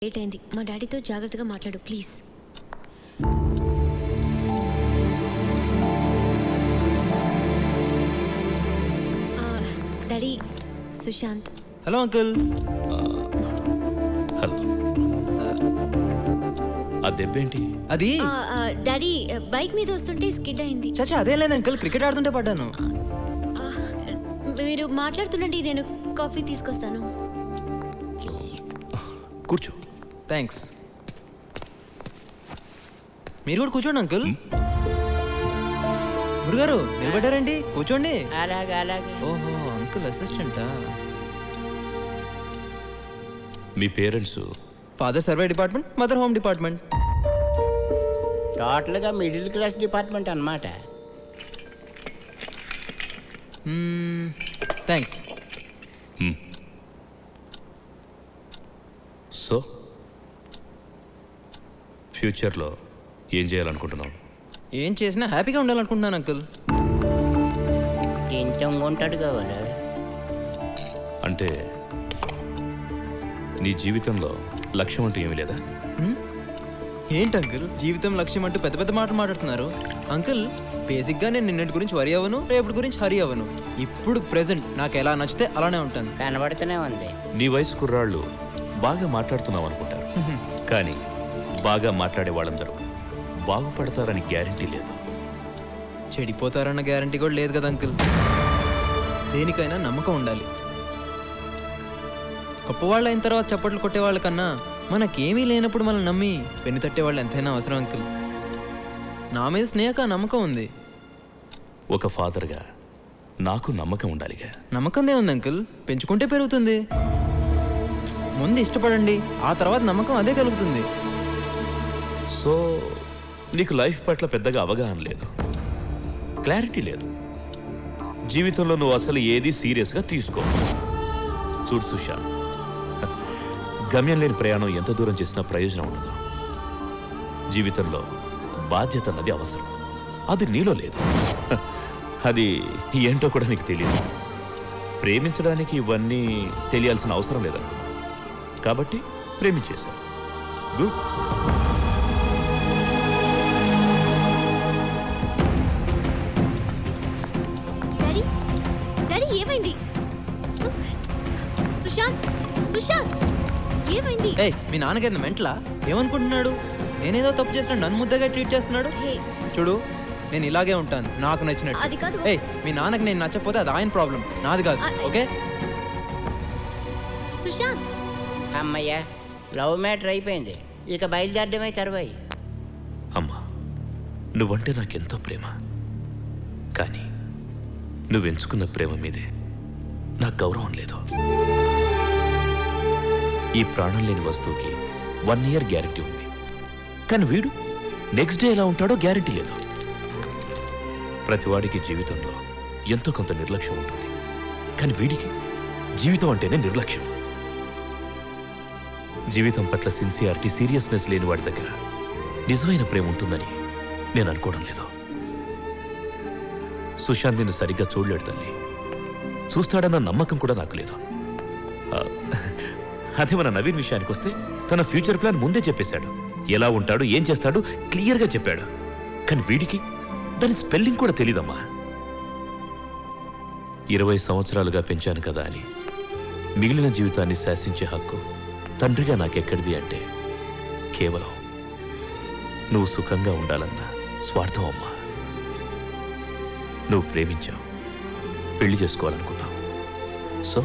Late అయింది. మా డాడీతో జాగ్రత్తగా మాట్లాడు please. Daddy, Sushant. Hello uncle. Hello. ఆ దెబ్బేంటి? అది డాడీ బైక్ మీద వస్తుంటే స్కిడ్ అయింది. చచ్చా అదే లేదు అంకుల్, క్రికెట్ ఆడుతుంటే పడ్డాను. మీరు మాట్లాడుతుండండి, నేను కాఫీ తీసుకొస్తాను. కూర్చో. థ్యాంక్స్. మీరు కూడా కూర్చోండి అంకుల్. గురుగారు నిలబడ్డారండి, కూర్చోండి. అలాగే అలాగే. ఓహో, అంకుల్ అసిస్టెంటా? మీ parents? Father survey department, mother home department. టోటల్గా మిడిల్ క్లాస్ డిపార్ట్మెంట్ అన్నమాట. థ్యాంక్స్. సో ఫ్యూచర్లో ఏం చేయాలనుకుంటున్నావు? ఏం చేసినా హ్యాపీగా ఉండాలనుకుంటున్నాను అంకుల్. ఇంతంగా ఉంటాడు కావాలి. అంటే నీ జీవితంలో లక్ష్యం అంటూ ఏమీ లేదా? ఏంటి అంకుల్ జీవితం లక్ష్యం అంటూ పెద్ద పెద్ద మాటలు మాట్లాడుతున్నారు? అంకుల్ బేసిక్గా నేను నిన్నటి గురించి వరి అవ్వను, రేపటి గురించి హరి అవ్వను. ఇప్పుడు ప్రెసెంట్ నాకు ఎలా నచ్చితే అలానే ఉంటాను. కనబడుతూనే ఉంది. నీ వయసు కుర్రాళ్ళు బాగా మాట్లాడుతున్నావు అనుకుంటారు, కానీ బాగా మాట్లాడే వాళ్ళందరూ బాగుపడతారని గ్యారంటీ లేదు. చెడిపోతారన్న గ్యారంటీ కూడా లేదు కదా అంకుల్. దేనికైనా నమ్మకం ఉండాలి. గొప్పవాళ్ళు అయిన తర్వాత చప్పట్లు కొట్టేవాళ్ళ కన్నా మనకేమీ లేనప్పుడు మనం నమ్మి పెన్ను తట్టేవాళ్ళు ఎంతైనా అవసరం అంకుల్. నా మీద స్నేహక నమ్మకం ఉంది. ఒక ఫాదర్గా నాకు నమ్మకం ఉండాలిగా. నమ్మకందే ఉంది అంకుల్, పెంచుకుంటే పెరుగుతుంది. ముందు ఇష్టపడండి, ఆ తర్వాత నమ్మకం అదే కలుగుతుంది. సో నీకు లైఫ్ పట్ల పెద్దగా అవగాహన లేదు, క్లారిటీ లేదు. జీవితంలో నువ్వు అసలు ఏది సీరియస్గా తీసుకో. చూడు సుశాంత్, గమ్యం లేని ప్రయాణం ఎంత దూరం చేసినా ప్రయోజనం ఉండదు. జీవితంలో బాధ్యత అన్నది అవసరం, అది నీలో లేదు. అది ఏంటో కూడా నీకు తెలియదు. ప్రేమించడానికి ఇవన్నీ తెలియాల్సిన అవసరం లేదనుకున్నా, కాబట్టి ప్రేమించేశావు. గుడ్. డాడీ, డాడీ ఏమైంది? సుశాంత్, సుశాంత్ ఏమైంది? ఏయ్, మీ నాన్నగారిని మెంటలా? ఏమనుకుంటున్నాడు? నేనేదో తప్పు చేసిన నన్ను ముద్దగా ట్రీట్ చేస్తున్నాడు. హే, చూడు, నేను ఇలాగే ఉంటాను నాకు అది నచ్చినట్టు. కాదు. ఏయ్, మీ నాన్నకి నేను నచ్చకపోతే అది ఆయన ప్రాబ్లం, నాది కాదు. ఓకే సుశాంత్. అమ్మయ్య, లవ్ మ్యాటర్ అయిపోయింది. ఇక బయలుదేరడమే తరువాయి. అమ్మా, నువ్వంటే నాకెంతో ప్రేమ, కానీ నువ్వు ఎంచుకున్న ప్రేమ మీదే నాకు గౌరవం లేదు. ఈ ప్రాణం లేని వస్తువుకి 1 year గ్యారెంటీ ఉంది, కానీ వీడు నెక్స్ట్ డే ఎలా ఉంటాడో గ్యారెంటీ లేదు. ప్రతివాడికి జీవితంలో ఎంతో కొంత నిర్లక్ష్యం ఉంటుంది, కానీ వీడికి జీవితం అంటేనే నిర్లక్ష్యం. జీవితం పట్ల సిన్సియారిటీ, సీరియస్నెస్ లేని వాడి దగ్గర నిజమైన ప్రేమ ఉంటుందని నేను అనుకోవడం లేదు. సుశాంత్ నిన్ను సరిగ్గా చూడలేడు తల్లి, చూస్తాడన్న నమ్మకం కూడా నాకు లేదు. అదే మన నవీన్ విషయానికి వస్తే తన ఫ్యూచర్ ప్లాన్ ముందే చెప్పేశాడు. ఎలా ఉంటాడు, ఏం చేస్తాడు క్లియర్గా చెప్పాడు, కానీ వీడికి దాని స్పెల్లింగ్ కూడా తెలీదమ్మా. 20 సంవత్సరాలుగా పెంచాను కదా అని మిగిలిన జీవితాన్ని శాసించే హక్కు తండ్రిగా నాకెక్కడిది అంటే కేవలం నువ్వు సుఖంగా ఉండాలన్న స్వార్థం అమ్మా. నువ్వు ప్రేమించావు, పెళ్లి చేసుకోవాలనుకున్నావు. సో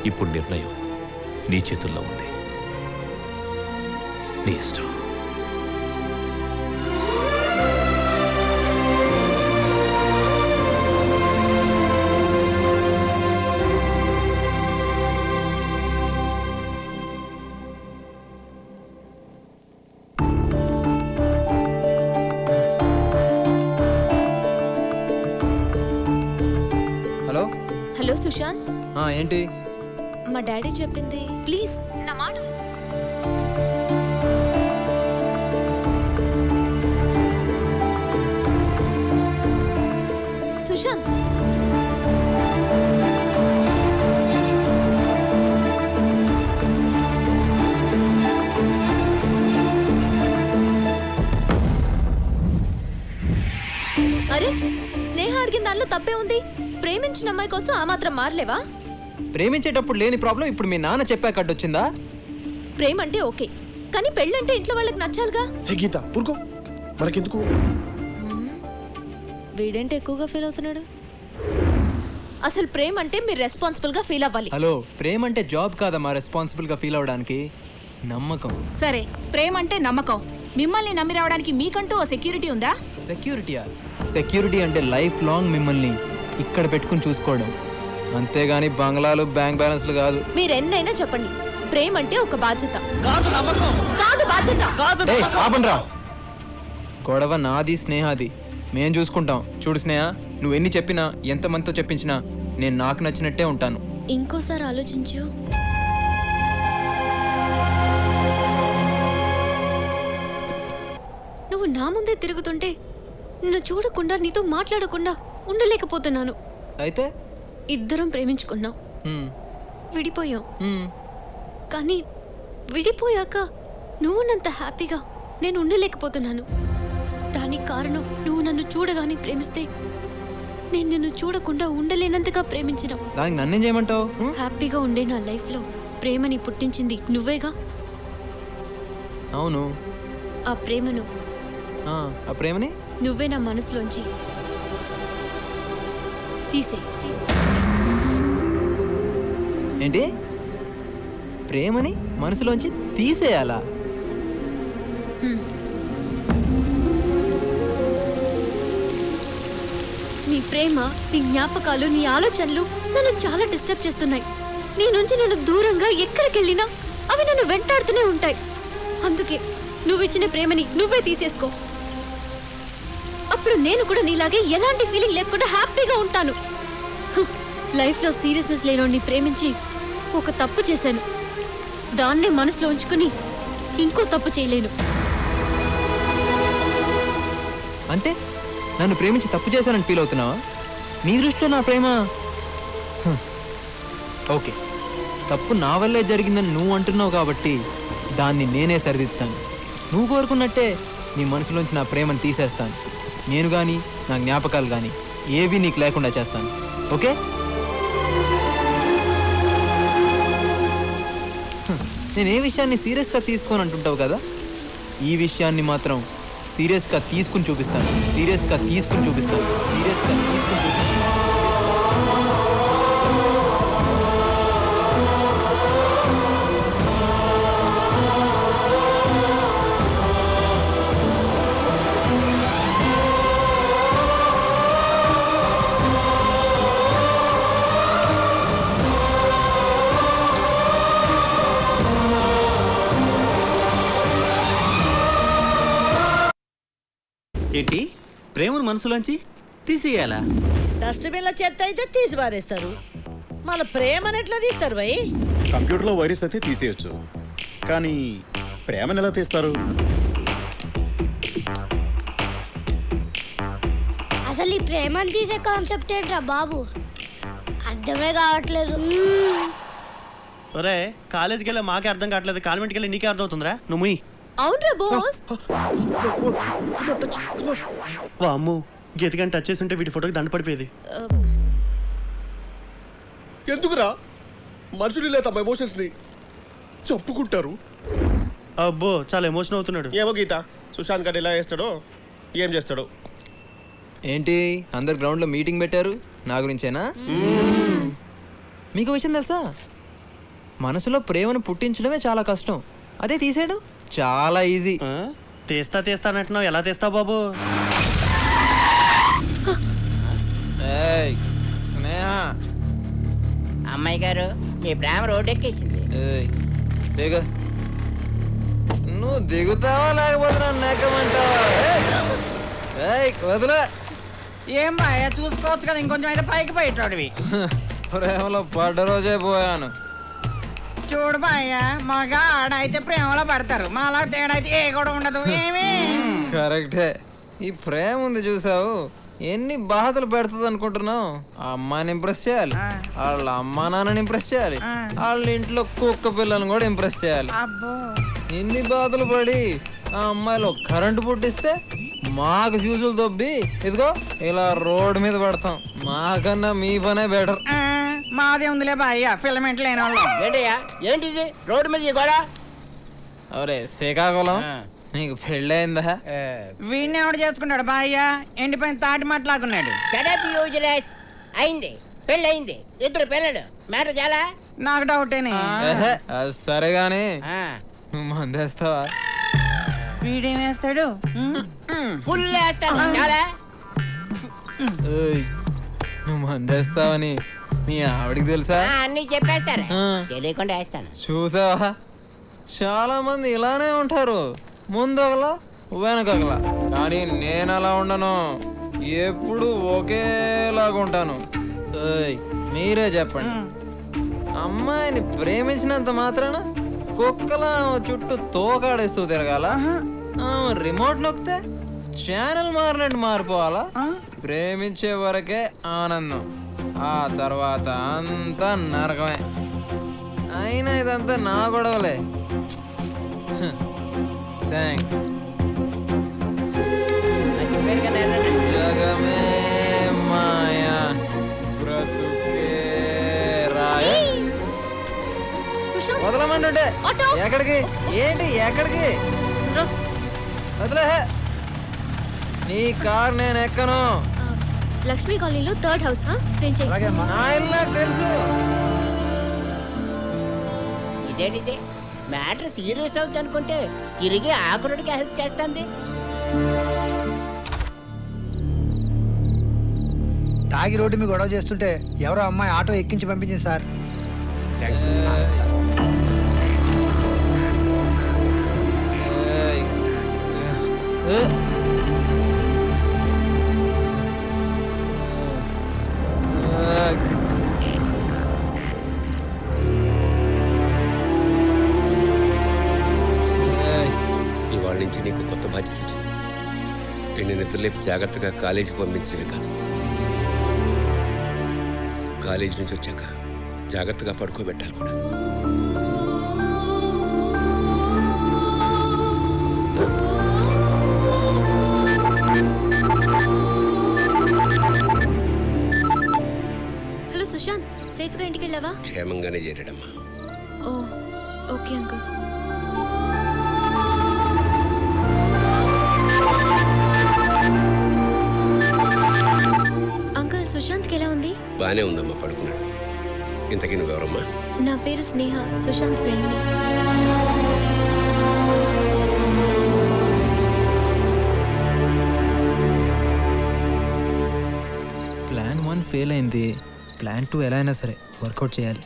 ఇప్పుడు నిర్ణయం నీ చేతుల్లో ఉంది, నీ ఇష్టం. హలో. హలో సుశాంత్, ఏంటి? మా డాడీ చెప్పింది ప్లీజ్ నా మాట. సుశాంత్, తప్పే ఉంది? ప్రేమించిన అమ్మాయి కోసం ఆ మాత్రం మారలేవా? ప్రేమించేటప్పుడు లేని ప్రాబ్లం ఇప్పుడు మీ నాన్న చెప్పాక అడ్డొచ్చిందా? ప్రేమ అంటే ఓకే, కానీ పెళ్ళంటే ఇంట్లో వాళ్ళకి నచ్చాలిగా. హే గీత ఊరుకో, మనకెందుకు? వీడేంటి ఎక్కువగా ఫీల్ అవుతున్నాడు? అసలు ప్రేమ అంటే మీరు రెస్పాన్సిబుల్ గా ఫీల్ అవ్వాలి. హలో, ప్రేమ అంటే జాబ్ కాదమ్మా రెస్పాన్సిబుల్ గా ఫీల్ అవడానికి. నమ్మకం. సరే, ప్రేమ అంటే నమ్మకం. మిమ్మల్ని నమ్మి రావడానికి మీకంటూ ఓ సెక్యూరిటీ ఉందా? సెక్యూరిటీయా? సెక్యూరిటీ అంటే లైఫ్ లాంగ్ మిమ్మల్ని ఇక్కడ పెట్టుకుని చూసుకోవడం, అంతేగాని బంగ్లాలు బ్యాంక్ బ్యాలెన్స్లు కాదు. మీరు ఎన్నైనా చెప్పండి, ప్రేమ అంటే ఒక బాధ్యత కాదు బాధ్యత. ఏయ్, ఆపండ్రా. గొడవ నాది స్నేహాది, మేం చూసుకుంటాం. చూడు స్నేహ, నువ్వు ఎన్ని చెప్పినా ఎంతమందితో చెప్పించినా నేను నాకు నచ్చినట్టే ఉంటాను. ఇంకోసారి ఆలోచించు. నువ్వు నా ముందే తిరుగుతుంటే నిన్ను చూడకుండా నీతో మాట్లాడకుండా ఉండలేకపోతున్నాను. అయితే ఇద్దరం ప్రేమించుకున్నాం, హ్మ్, విడిపోయాం. హ్మ్. కానీ విడిపోయాక నువ్వు నంత హ్యాపీగా నేను ఉండలేకపోతున్నాను. దానికి కారణం నువ్వు నన్ను చూడగానే ప్రేమిస్తే నేను నిన్ను చూడకుండా ఉండలేనంతగా ప్రేమించినావు. దానికి నన్నేం చేయమంటావు? హ్మ్? హ్యాపీగా ఉండే నా లైఫ్లో ప్రేమని పుట్టించింది నువ్వేగా. అవును. ఆ ప్రేమను ఆ ప్రేమని నువ్వే నా మనసులోంచి తీసే. ఏంటి? ప్రేమని మనసులోంచి తీసేయాలా? నీ ప్రేమ, నీ జ్ఞాపకాలు, నీ ఆలోచనలు నన్ను చాలా డిస్టర్బ్ చేస్తున్నాయి. నీ నుంచి నేను దూరంగా ఎక్కడికి వెళ్ళినా అవి నన్ను వెంటాడుతూనే ఉంటాయి. అందుకే నువ్వు ఇచ్చిన ప్రేమని నువ్వే తీసేసుకో. అప్పుడు నేను కూడా నీలాగే ఎలాంటి ఫీలింగ్ లేకుండా హ్యాపీగా ఉంటాను. లైఫ్లో సీరియస్నెస్ లేనోడిని ప్రేమించి ఒక తప్పు చేశాను. దాన్నే మనసులో ఉంచుకుని ఇంకో తప్పు చేయలేను. అంటే నన్ను ప్రేమించి తప్పు చేశానని ఫీల్ అవుతున్నావా? నీ దృష్టిలో నా ప్రేమ ఓకే, తప్పు నా వల్లే జరిగిందని నువ్వు అంటున్నావు కాబట్టి దాన్ని నేనే సరిదిద్దుతాను. నువ్వు కోరుకున్నట్టే నీ మనసులోంచి నా ప్రేమను తీసేస్తాను. నేను కానీ నా జ్ఞాపకాలు కానీ ఏవి నీకు లేకుండా చేస్తాను. ఓకే? నేను ఏ విషయాన్ని సీరియస్గా తీసుకోని అంటుంటావు కదా, ఈ విషయాన్ని మాత్రం సీరియస్గా తీసుకుని చూపిస్తాను. సీరియస్గా తీసుకుని చూపిస్తాను. సీరియస్గా తీసుకుని చూపిస్తాను. ఏంటి? ప్రేమను మనసులోంచి తీసేయాలా? డస్ట్బిన్ల చెత్త అయితే తీసి పారేస్తారు, మన ప్రేమను ఎట్లా తీస్తారు భయ్? కంప్యూటర్లో వైరస్ అయితే తీసేయచ్చు, కానీ ప్రేమను ఎలా తీస్తారు? అసలు ఈ ప్రేమను తీసే కాన్సెప్ట్ ఏంట్రా బాబు, అర్థమే కావట్లేదు. ఒరే, కాలేజీకి వెళ్ళి మాకే అర్థం కావట్లేదు, కాన్వెంట్కి వెళ్ళి నీకే అర్థం అవుతుందిరా. నువ్వు అవునరా బాస్. అమ్ము, గీతగాని టచ్ చేసి ఉంటే వీడి ఫోటోకి దండ పడిపోయేది. ఎందుకురా మనుషులు ఇలా తమ ఎమోషన్స్ ని చంపుకుంటారు? అబ్బో, చాలా ఎమోషన్ అవుతున్నాడు. ఏమో గీత, సుశాంత్ గడ్ ఎలా చేస్తాడో ఏం చేస్తాడో. ఏంటి అందరు గ్రౌండ్లో మీటింగ్ పెట్టారు నా గురించేనా? మీకు విషయం తెలుసా, మనసులో ప్రేమను పుట్టించడమే చాలా కష్టం, అదే తీసేయడం చాలా ఈజీ. తీస్తానంటున్నావు, ఎలా తీస్తావు బాబు? స్నేహ, అమ్మాయి గారు, మీ ప్రేమ రోడ్డెక్కేసింది. దిగ. నువ్వు దిగుతావా లేకపోతే నన్ను నెక్కమంటావా? వదిలే. ఏం బాయ్, చూసుకోవచ్చు కదా, ఇంకొంచెం అయితే పైకి పోయేటోడివి. ప్రేమలో పడ్డ రోజే పోయాను. చూడు బాయ్య, మగ ఆడైతే ప్రేమలో పడతారు, మాలా తేడా అయితే ఏ కూడా ఉండదు. ఏమి కరెక్టే. ఈ ప్రేమ ఉంది చూసావు, ఎన్ని బాధలు పెడుతుంది అనుకుంటున్నావు? ఆ అమ్మాయిని ఇంప్రెస్ చేయాలి, వాళ్ళ అమ్మా నాన్నని ఇంప్రెస్ చేయాలి, వాళ్ళ ఇంట్లో కుక్క పిల్లలను కూడా ఇంప్రెస్ చేయాలి. అబ్బో, ఇన్ని బాధలు పడి ఆ అమ్మాయిలో కరెంటు పుట్టిస్తే మాకు ఫ్యూజులు దొబ్బి ఇదిగో ఇలా రోడ్డు మీద పడతాం. మాకన్నా మీ పనే బెటర్. మాదే ఉందిలే బాయ్య ఫిలమెంట్ లేని వాళ్ళు. ఏంటయ్యా ఏంటిది రోడ్డు మీద గోడ? అవరే శ్రీకాకుళం నీకు పెళ్ళయిందా? వీడిని ఎవడు చేసుకుంటాడు బాయ్య? ఎండిపోయిన తాటి మట్లాకున్నాడు. అయింది, పెళ్ళి అయింది, 2 పిల్లలు. మ్యాటర్ చాలా. నాకు డౌటేనే. అది సరే గాని నువ్వు మందేస్తావా? వీడేం వేస్తాడు? ఫుల్ వేస్తాను. చాలా. నువ్వు మందేస్తావని మీ ఆవిడికి తెలుసా? అన్ని చెప్పేస్తారు, తెలియకుండా వేస్తాను. చూసావా, చాలా మంది ఇలానే ఉంటారు, ముందొకలా వెనకగలా. కానీ నేను అలా ఉండను, ఎప్పుడు ఒకేలాగా ఉంటాను. మీరే చెప్పండి, అమ్మాయిని ప్రేమించినంత మాత్రాన కుక్కలా చుట్టూ తోకాడేస్తూ తిరగాల? రిమోట్ నొక్కితే ఛానల్ మారినట్టు మారిపోవాలా? ప్రేమించే వరకే ఆనందం, ఆ తర్వాత అంతా నరకమే. అయినా ఇదంతా నా గొడవలే. థ్యాంక్స్. జగమే మాయా బ్రతుకే రాయ. వదలమంటుంటే ఎక్కడికి? ఏంటి ఎక్కడికి? వదిలే, నీ కార్ నేను ఎక్కను. లక్ష్మీ కాలనీలో 3rd హౌస్. నా ఇల్లు నాకు తెలుసు. ఇదేంటిది మ్యాటర్ సీరియస్ అవుతుంది అనుకుంటే తిరిగి ఆకురుడికి హెల్ప్ చేస్తుంది. తాగి రోడ్డు మీద గొడవ చేస్తుంటే ఎవరో అమ్మాయి ఆటో ఎక్కించి పంపించింది సార్. ఇవాళ నుంచి నీకు కొత్త బాధ్యత వచ్చింది. నేను నిద్రలేపి జాగ్రత్తగా కాలేజీకి పంపించడమే కాదు, కాలేజీ నుంచి వచ్చాక జాగ్రత్తగా పడుకోబెట్టాలి కూడా. హలో సుశాంత్, సేఫ్ గా ఇంటికి వెళ్ళావా? క్షేమంగానే చేరాడమ్మా. ఓ ఓకే అంకుల్. అంకుల్ సుశాంత్కి ఎలా ఉంది? బానే ఉందమ్మా, పడుకున్నాడు. ఇంతకీ నువ్వెవరమ్మా? నా పేరు స్నేహ, సుశాంత్ ఫ్రెండ్ని. ప్లాన్ 1 ఫెయిల్ అయింది, ప్లాన్ 2 ఎలా అయినా సరే వర్కౌట్ చేయాలి.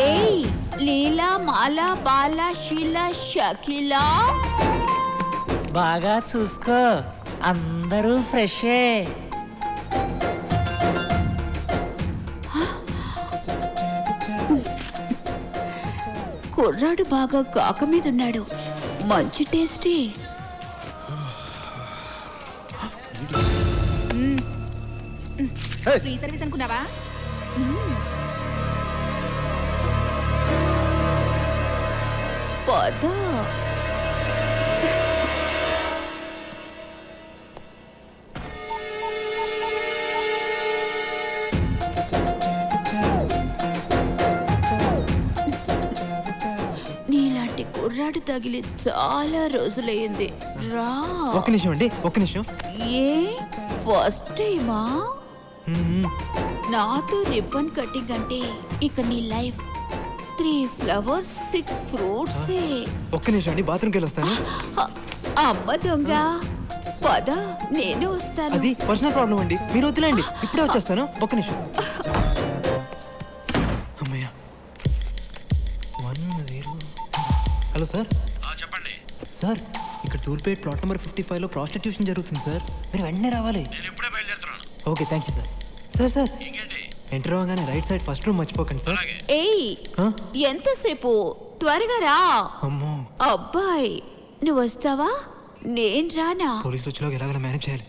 ఏయ్ లీలా మాలా బాలా షీలా షకీలా, బాగా చూసుకో, అందరూ ఫ్రెషే. కుర్రాడు బాగా కాక మీద ఉన్నాడు, మంచి టేస్టీ. ఫ్రీ సర్వీస్ అనుకున్నావా? పద. నీలాంటి కుర్రాడు తగిలి చాలా రోజులయ్యింది. రా. ఒక్క నిమిషం అండి, ఒక్క నిమిషం. ఏ ఫస్ట్ టైమా? నాతో రిబ్బన్ కటింగ్ అంటే ఇక నీ లైఫ్ 3 flowers 6 fruits. ఒక్క నిమిషం అండి, బాత్రూమ్కి వెళ్ళి వస్తాను. అమ్మ దొంగ, పద నేను వస్తాను. అది పర్సనల్ ప్రాబ్లం అండి, మీరు వదిలేండి, ఇప్పుడే వచ్చేస్తాను. ఒక్క నిమిషం. అమ్మయ్య. 10. Hello sir. చెప్పండి సార్, ఇక్కడ తూర్పేట్ ప్లాట్ నెంబర్ 55లో ప్రాస్టిట్యూషన్ జరుగుతుంది సార్, మీరు వెంటనే రావాలి. Okay, thank you sir. Sir sir, enter అవ్వగానే రైట్ సైడ్ ఫస్ట్ రూమ్ మర్చిపోకండి సార్. ఏయ్ ఎంతసేపు, త్వరగా రా. అమ్మో. అబ్బాయి నువ్వు వస్తావా? నేను రానా పోలీసులు వచ్చేలోకి ఎలాగైనా మేనేజ్ చేయాలి.